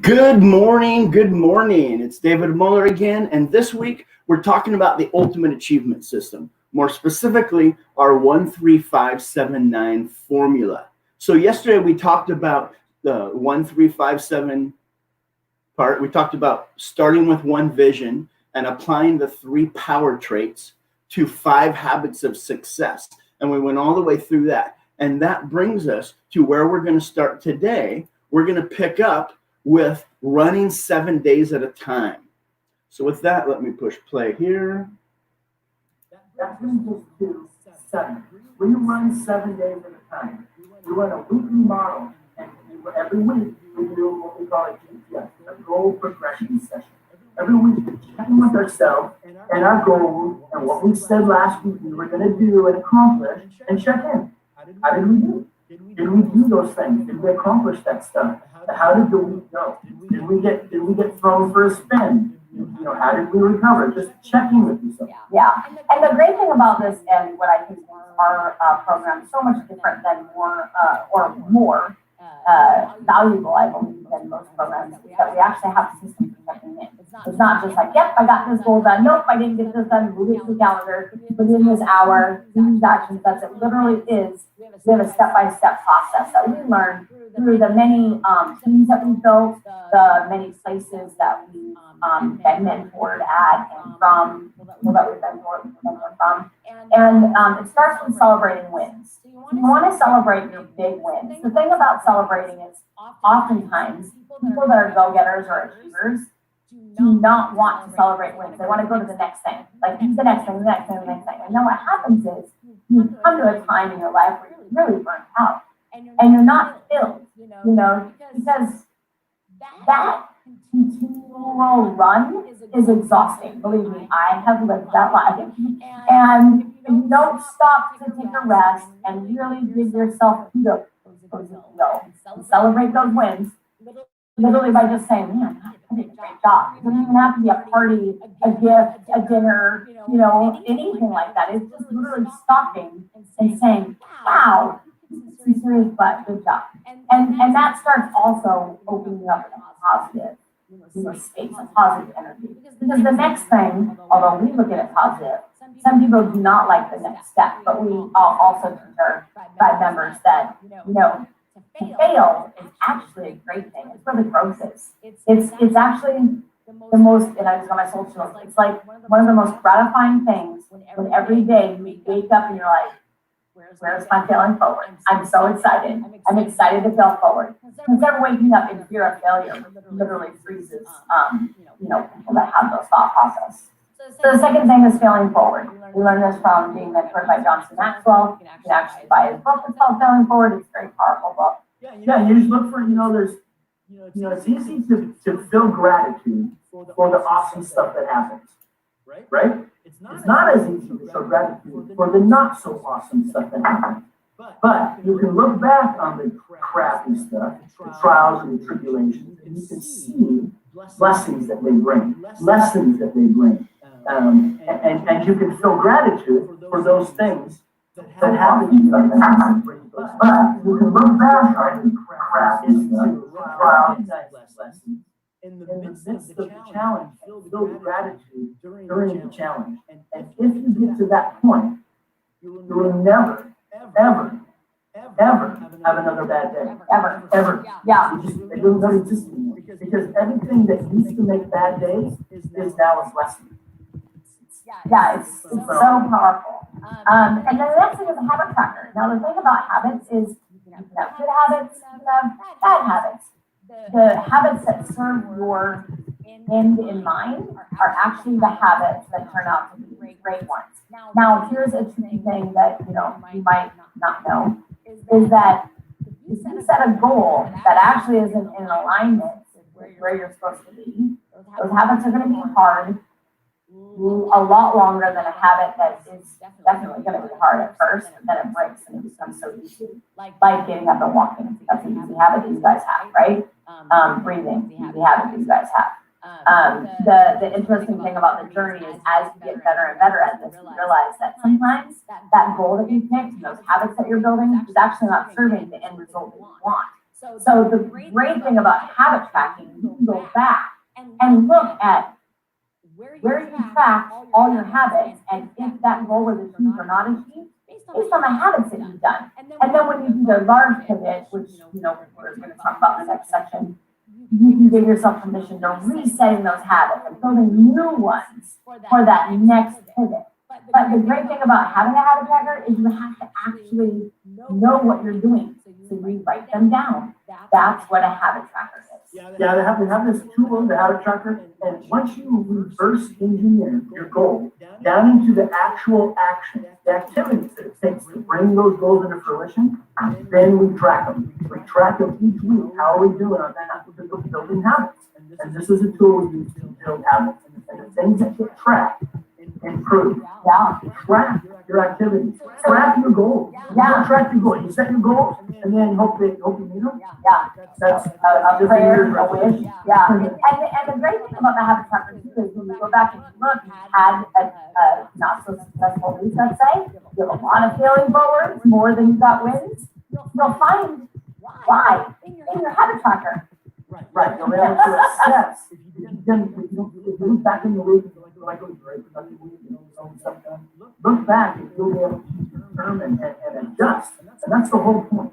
Good morning. Good morning. It's David Muller again. And this week we're talking about the Ultimate Achievement System, more specifically our 13579 formula. So yesterday we talked about the 1357 part. We talked about starting with one vision and applying the 3 power traits to 5 habits of success. And we went all the way through that. And that brings us to where we're going to start today. We're going to pick up with running 7 days at a time. So with that, let me push play here. That brings us to 7. We run 7 days at a time. We run a weekly model, and every week we do what we call a GPS, a goal progression session. Every week we check in with ourselves and our goals and what we said last week we were going to do and accomplish, and check in. How did we do? Did we do those things? Did we accomplish that stuff? How did the week go? Did we get thrown for a spin? How did we recover? Just checking with yourself. Yeah. And the great thing about this, and what I think makes our program so much different than more valuable, I believe, than most programs, is that we actually have a system for checking in. It's not just like, yep, I got this goal done. Nope, I didn't get this done. Move it to the calendar within this hour. Do these actions. That's it. Literally is. We have a step-by-step process that we learn through the many teams that we built, the many places that we've been mentored at and from, people that we've been mentored from. And it starts with celebrating wins. You want to celebrate your big wins. The thing about celebrating is oftentimes people that are go-getters or achievers do not want to celebrate wins. They want to go to the next thing, like the next thing, the next thing, the next thing. And then what happens is you come to a time in your life where you're really burnt out and you're not filled, because that continual run is exhausting. Believe me, I have lived that life. And if you don't stop to take a rest and really give yourself kudos and celebrate those wins, literally by just saying, man, I did a great job. It doesn't even have to be a party, a gift, a dinner, anything like that. It's just literally stopping and saying, wow, this is serious, but good job. And that starts also opening up a positive space, a positive energy. Because the next thing, although we look at it positive, some people do not like the next step, but we also teach our tribe members that, to fail is actually a great thing. It's where the growth is. It's actually the most, and I just got my soul chills. It's like one of the most gratifying things when every day you wake up and you're like, where's my failing forward? I'm so excited. I'm excited to fail forward. Instead of waking up in fear of failure, literally freezes, people that have those thought process. So the second thing is failing forward. We learned this from being mentored by John C. Maxwell. You can actually buy his book. It's called Failing Forward. It's a very powerful book. Yeah, you just look for, it's easy to feel gratitude for the awesome stuff that happens, right? It's not as easy to show gratitude for the not so awesome stuff that happens. But you can look back on the crappy stuff, the trials and the tribulations, and you can see blessings that they bring, lessons that they bring. And you can feel gratitude for those things that happen to you. But you can look back on the crappy stuff, trials and lessons. In the midst of the challenge, feel gratitude during the challenge. And if you get to that point, you will never, ever have another bad day. Ever. Yeah. It doesn't exist anymore. Because everything that used to make bad days is now a blessing. Yeah, it's so powerful. And then the next thing is a habit tracker. Now, the thing about habits is you can have good habits, you can have bad habits. The habits that serve your end in mind are actually the habits that turn out to be great ones. Now, here's a tricky thing that you might not know, is that if you set a goal that actually isn't in alignment with where you're supposed to be, those habits are going to be hard, a lot longer than a habit that is definitely going to be hard at first, but then it breaks and it becomes so easy. Like getting up and walking. That's an easy habit these guys have, right? Breathing, easy habit these guys have. The interesting thing about the journey is as you get better and better at this, you realize that sometimes that goal that you picked, those habits that you're building, is actually not serving the end result that you want. So the great thing about habit tracking, you can go back and look at where you track all your habits and if that goal was achieved or not achieved based on the habits that you've done. And then when you do the large pivot, which, we're going to talk about in the next section, you can give yourself permission to resetting those habits and building new ones for that next pivot. But the great thing about having a habit tracker is you have to actually know what you're doing. So you write them down. That's what a habit tracker is. Yeah, they have this tool, the habit tracker, and once you reverse engineer your goal down into the actual action, the activities that it takes to bring those goals into fruition, then we track them. We track them each week. How are we doing on that? Because we're building habits. And this is a tool we use to build habits. And the things that get tracked improve. Yeah. Track your activities. Track your goals. Yeah. You track your goals. You set your goals, and then hope you meet them. Yeah. That's A prayer, a wish. Yeah. And the great thing about the habit tracker too is when you go back and you look, you had a not so successful week, let's say, you have a lot of failing forwards, more than you got wins, you'll find why in your habit tracker. Right. You'll be able to assess if you look back in the week, like it was a very productive week, stuff done. Look back and you'll be able to determine and adjust. And that's the whole point.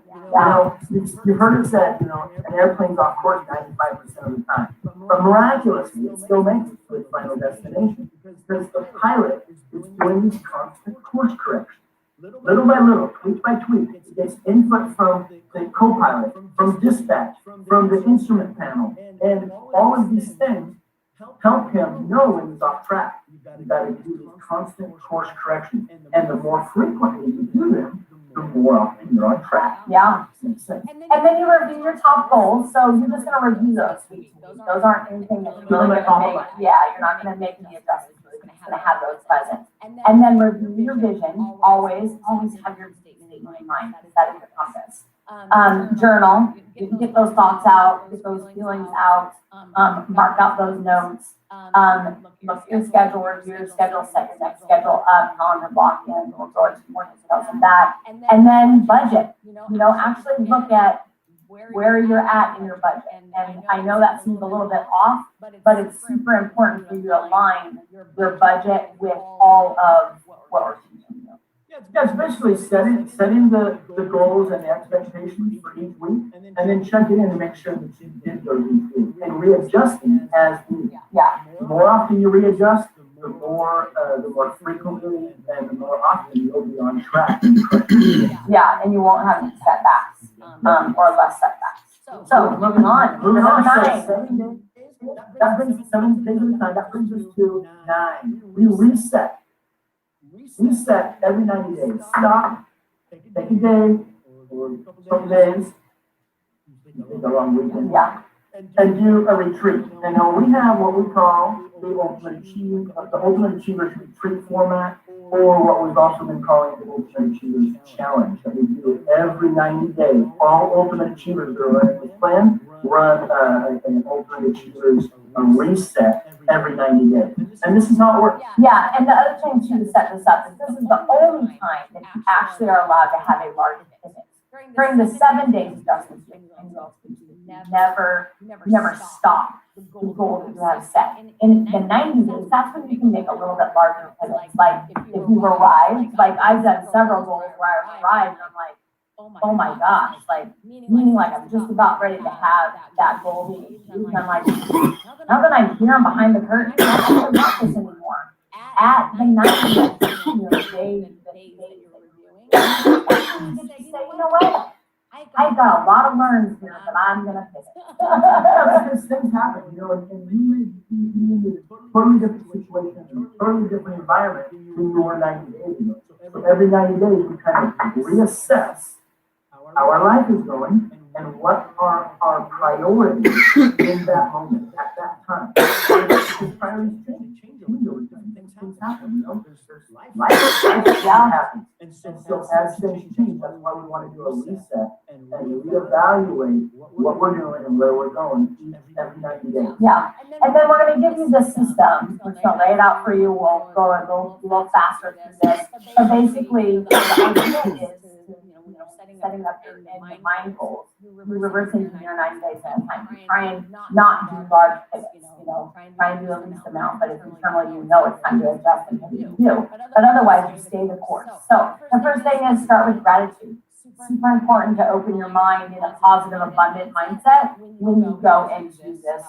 You've heard it said, an airplane's off course 95% of the time. But miraculously, it still makes it to its final destination because the pilot is doing these constant course corrections. Little by little, tweak by tweak, it gets input from the co-pilot, from dispatch, from the instrument panel, and all of these things help him know when he's off track. You've got to do these constant course corrections, and the more frequently you do them, the more often you're on track. Yeah. Makes sense. And then you review your top goals. So you're just going to review those week to week. Those aren't anything that you're really going to make. Yeah, you're not going to make any adjustments. You're just going to have those present. And then review your vision. Always have your statement in mind. That is your compass. Journal. You can get those thoughts out, get those feelings out, mark out those notes. Look at your schedule, review your schedule, set your next schedule up, calendar block in. We'll go into more details of that. And then budget. Actually look at where you're at in your budget. And I know that seems a little bit off, but it's super important for you to align your budget with all of what we're teaching you. Yeah, it's basically setting the goals and the expectations for each week, and then checking in to make sure that you did those each week, and readjusting as needed. Yeah. The more often you readjust, the more frequently and the more often you'll be on track. Yeah, and you won't have any setbacks, or less setbacks. So moving on. Moving Number on, 9. 7 days. That brings 7 days at a time. That brings us to 9. We reset. Reset every 90 days. Stop. Take a day or a couple days. Take a long weekend. Yeah. And do a retreat. And now we have what we call the Ultimate Achievers Retreat format, or what we've also been calling the Ultimate Achievers Challenge that we do every 90 days. All Ultimate Achievers that are running this plan run an Ultimate Achievers reset every 90 days. And this is how it works. Yeah, and the other thing too to set this up is this is the only time that you actually are allowed to have a large pivot. During the 7 days adjustment, you never stop the goal that you have set. In the 90 days, that's when you can make a little bit larger pivots. Like if you've arrived, like I've done several goals where I've arrived and I'm like, oh my gosh, like meaning like I'm just about ready to have that goal be achieved. And I'm like, now that I'm here, I'm behind the curtain, I don't want this anymore. At the 90 days, you know what? I've got a lot of learns here, but I'm gonna pivot. Because things happen, and you may be in a totally different situation, in a totally different environment than you were 90 days ago. So every 90 days, we kind of reassess how our life is going and what are our priorities in that moment, at that time. Because priorities change over time. Things happen, There's life happens. And so as things change, that's why we want to do a reset and reevaluate what we're doing and where we're going every 90 days. Yeah, and then we're going to give you the system. We're going to lay it out for you. We'll go a little faster through this. So basically, the idea is setting up your mind goals, you're reversing your 9 days at a time. You try and not do large pivots, try and do the least amount, but if internally you know it's time to adjust and you do. But otherwise, you stay the course. So the first thing is start with gratitude. Super important to open your mind in a positive, abundant mindset when you go into this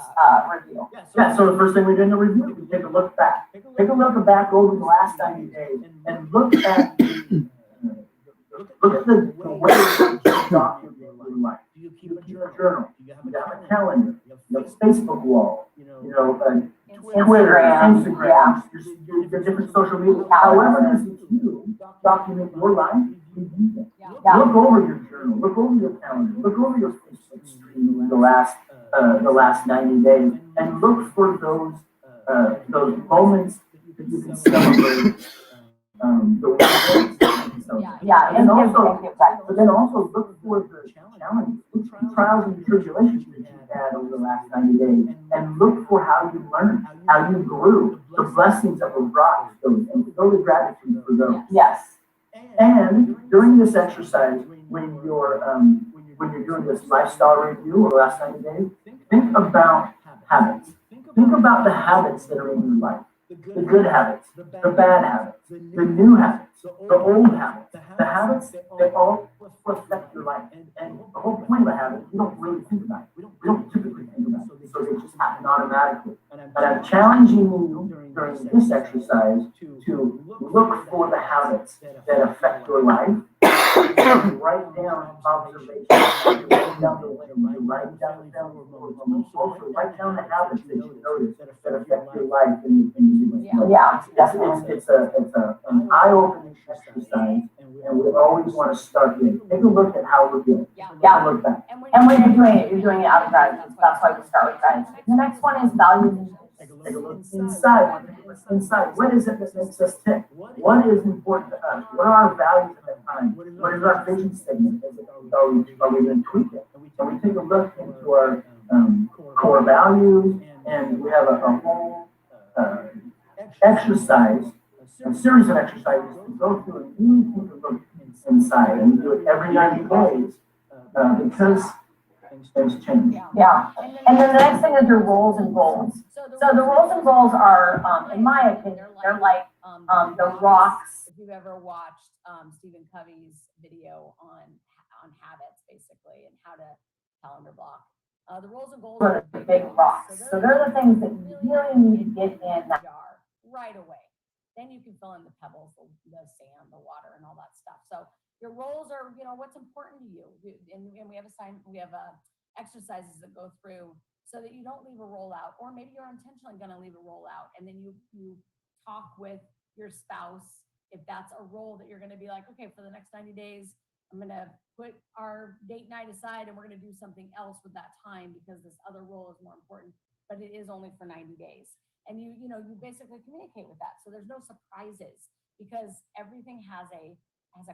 review. Yeah, so the first thing we do in the review, we take a look back. Take a look back over the last 90 days and look at the way that you document your life. Do you keep a journal? Do you have a calendar? You have a Facebook wall? Twitter, Instagram, your different social media. However it is that you document your life, review them. Yeah. Look over your journal, look over your calendar, look over your Facebook stream the last 90 days, and look for those moments that you can celebrate. The wins that you can celebrate. Yeah, But then also look for the challenges, the trials and tribulations that you've had over the last 90 days, and look for how you learned, how you grew, the blessings that were brought to those, and show the gratitude for those. Yes. And during this exercise, when you're doing this lifestyle review over the last 90 days, think about habits. Think about the habits that are in your life. The good habits, the bad habits, the new habits, the old habits, the habits that all affect your life. And the whole point of a habit, you don't really think about it. We don't typically think about it, so they just happen automatically. But I'm challenging you during this exercise to look for the habits that affect your life. Write down observations, write down the wins, write down the failures, also write down the habits that you notice that affect your life in Yeah, definitely. It's an eye-opening exercise, and we always want to start here. Take a look at how we're doing. Yeah. Look back. And when you're doing it out of gratitude. That's why we start with gratitude. The next one is values. Take a look inside. What is it that makes us tick? What is important to us? What are our values at that time? What is our vision statement? Are we going to tweak it? And we take a look into our core values, and we have a whole exercise, a series of exercises to go through and really take a look inside. And we do it every 90 days because things change. Yeah. And then the next thing is your roles and goals. So the roles and goals are, in my opinion, they're like the rocks. If you've ever watched Stephen Covey's video on habits, basically, and how to calendar block, the roles and goals are the big rocks. So they're the things that you really need to get in that jar right away. Then you can fill in the pebbles, the sand, the water, and all that stuff. So your roles are, what's important to you. And we have exercises that go through so that you don't leave a roll out, or maybe you're intentionally going to leave a roll out, and then you talk with your spouse if that's a role that you're going to be like, okay, for the next 90 days, I'm going to put our date night aside and we're going to do something else with that time because this other role is more important, but it is only for 90 days. And you basically communicate with that. So there's no surprises because everything has a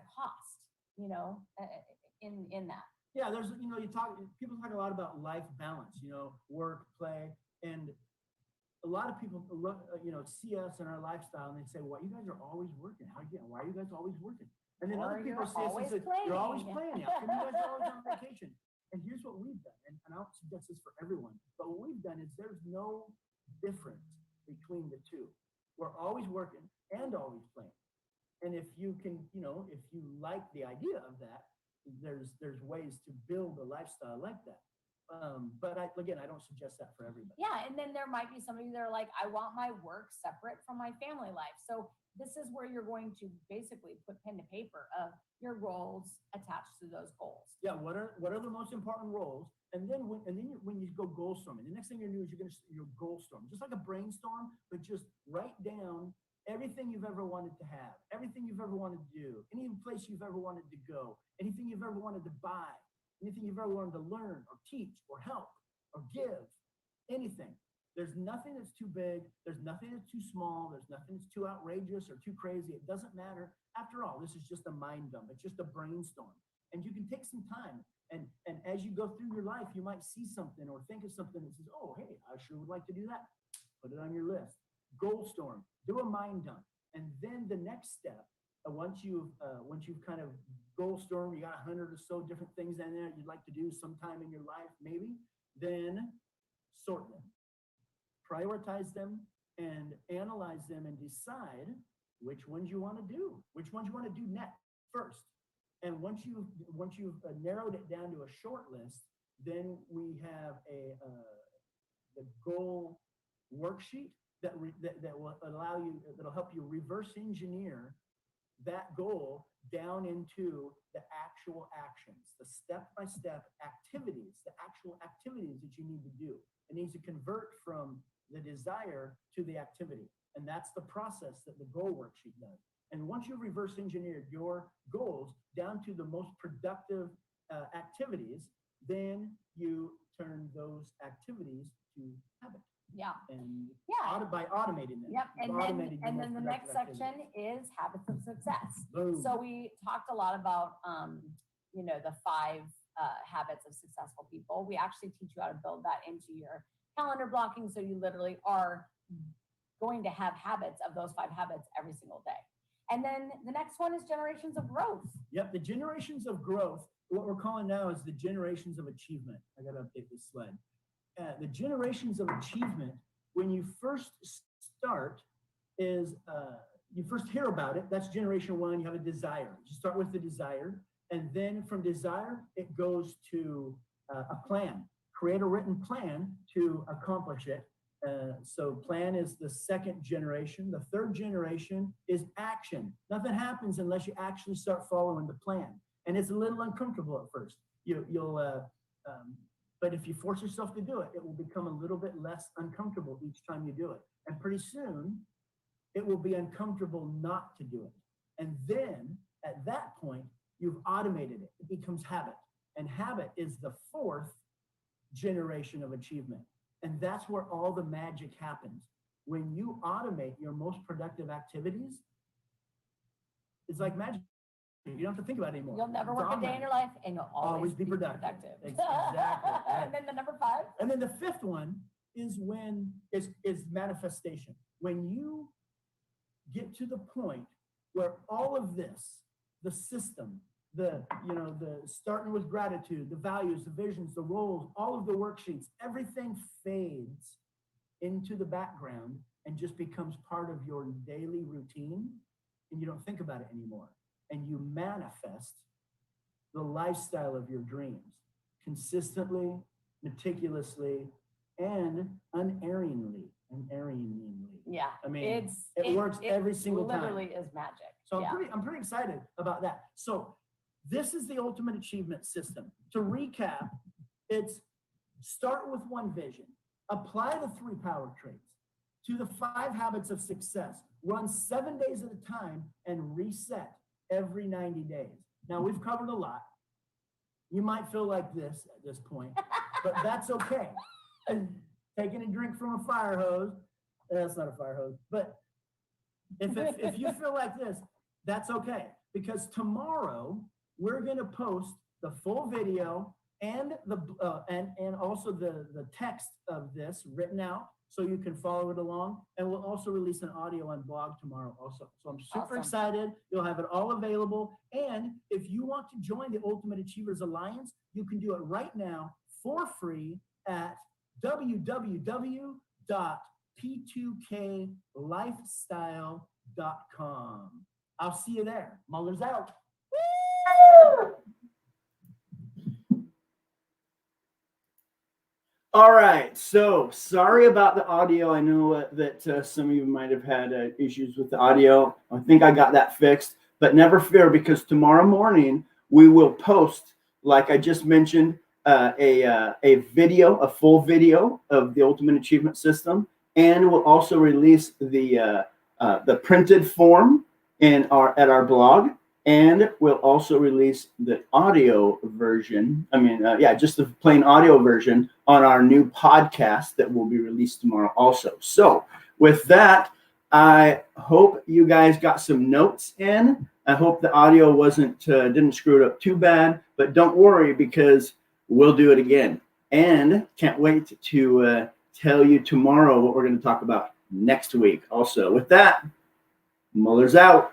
cost, in that. Yeah, there's, people talk a lot about life balance, work, play, and a lot of people, see us in our lifestyle and they say, well, you guys are always working. Why are you guys always working? And then other people say, you're always playing. Yeah, you guys are always on vacation. And here's what we've done, and I don't suggest this for everyone, but what we've done is there's no difference between the two. We're always working and always playing. And if you can, if you like the idea of that, there's ways to build a lifestyle like that. But I don't suggest that for everybody. Yeah, and then there might be somebody that are like, I want my work separate from my family life. So this is where you're going to basically put pen to paper of your roles attached to those goals. Yeah, what are the most important roles? And then when you go goal storming, the next thing you're going to do is you're goal storm, just like a brainstorm, but just write down everything you've ever wanted to have, everything you've ever wanted to do, any place you've ever wanted to go, anything you've ever wanted to buy, anything you've ever wanted to learn or teach or help or give, anything. There's nothing that's too big. There's nothing that's too small. There's nothing that's too outrageous or too crazy. It doesn't matter. After all, this is just a mind dump. It's just a brainstorm. And you can take some time. And as you go through your life, you might see something or think of something that says, oh, hey, I sure would like to do that. Put it on your list. Goal storm. Do a mind dump. And then the next step once you've kind of goal storm, you got 100 or so different things in there you'd like to do sometime in your life, maybe, then sort them, prioritize them, and analyze them and decide which ones you want to do, which ones you want to do next first. And once you've narrowed it down to a short list, then we have the goal worksheet that will allow you, that'll help you reverse engineer that goal down into the actual actions, the step-by-step activities, the actual activities that you need to do. It needs to convert from the desire to the activity. And that's the process that the goal worksheet does. And once you've reverse engineered your goals down to the most productive activities, then you turn those activities to habit. Yeah. And Yeah. by automating them. Yep. You've And automated your then most the next productive section activities. is habits of success. Boom. So we talked a lot about, the 5 habits of successful people. We actually teach you how to build that into your calendar blocking. So you literally are going to have habits of those 5 habits every single day. And then the next one is generations of growth. Yep, the generations of growth, what we're calling now is the generations of achievement. I got to update this slide. The generations of achievement, when you first start, is you first hear about it. That's generation 1. You have a desire. You start with the desire. And then from desire, it goes to a plan. Create a written plan to accomplish it. So plan is the second generation. The third generation is action. Nothing happens unless you actually start following the plan. And it's a little uncomfortable at first. But if you force yourself to do it, it will become a little bit less uncomfortable each time you do it. And pretty soon, it will be uncomfortable not to do it. And then at that point, you've automated it. It becomes habit. And habit is the 4th generation of achievement. And that's where all the magic happens. When you automate your most productive activities, it's like magic. You don't have to think about it anymore. You'll never It's work a day in automatic. your life and you'll always be productive. Exactly. And then the number 5. And then the 5th one is is manifestation. When you get to the point where all of this, the system, the starting with gratitude, the values, the visions, the roles, all of the worksheets, everything fades into the background and just becomes part of your daily routine, and you don't think about it anymore. And you manifest the lifestyle of your dreams consistently, meticulously, and unerringly. Yeah. I mean, it works every single time. Literally is magic. So Yeah. I'm pretty excited about that. So this is the ultimate achievement system. To recap, it's start with one vision, apply the 3 power traits to the 5 habits of success, run 7 days at a time, and reset every 90 days. Now, we've covered a lot. You might feel like this at this point, but that's okay. And taking a drink from a fire hose, that's not a fire hose, but if you feel like this, that's okay. Because tomorrow, we're going to post the full video and and also the text of this written out so you can follow it along. And we'll also release an audio on blog tomorrow also. So I'm super excited. You'll have it all available. And if you want to join the Ultimate Achievers Alliance, you can do it right now for free at www.p2klifestyle.com. I'll see you there. Muller's out. All right, so sorry about the audio. I know that some of you might have had issues with the audio. I think I got that fixed, but never fear, because tomorrow morning we will post, like I just mentioned, a video, a full video of the Ultimate Achievement System, and we'll also release the printed form at our blog. And we'll also release the audio version. Just the plain audio version on our new podcast that will be released tomorrow also. So with that, I hope you guys got some notes in. I hope the audio didn't screw it up too bad, but don't worry, because we'll do it again. And can't wait to tell you tomorrow what we're going to talk about next week also. With that, Muller's out.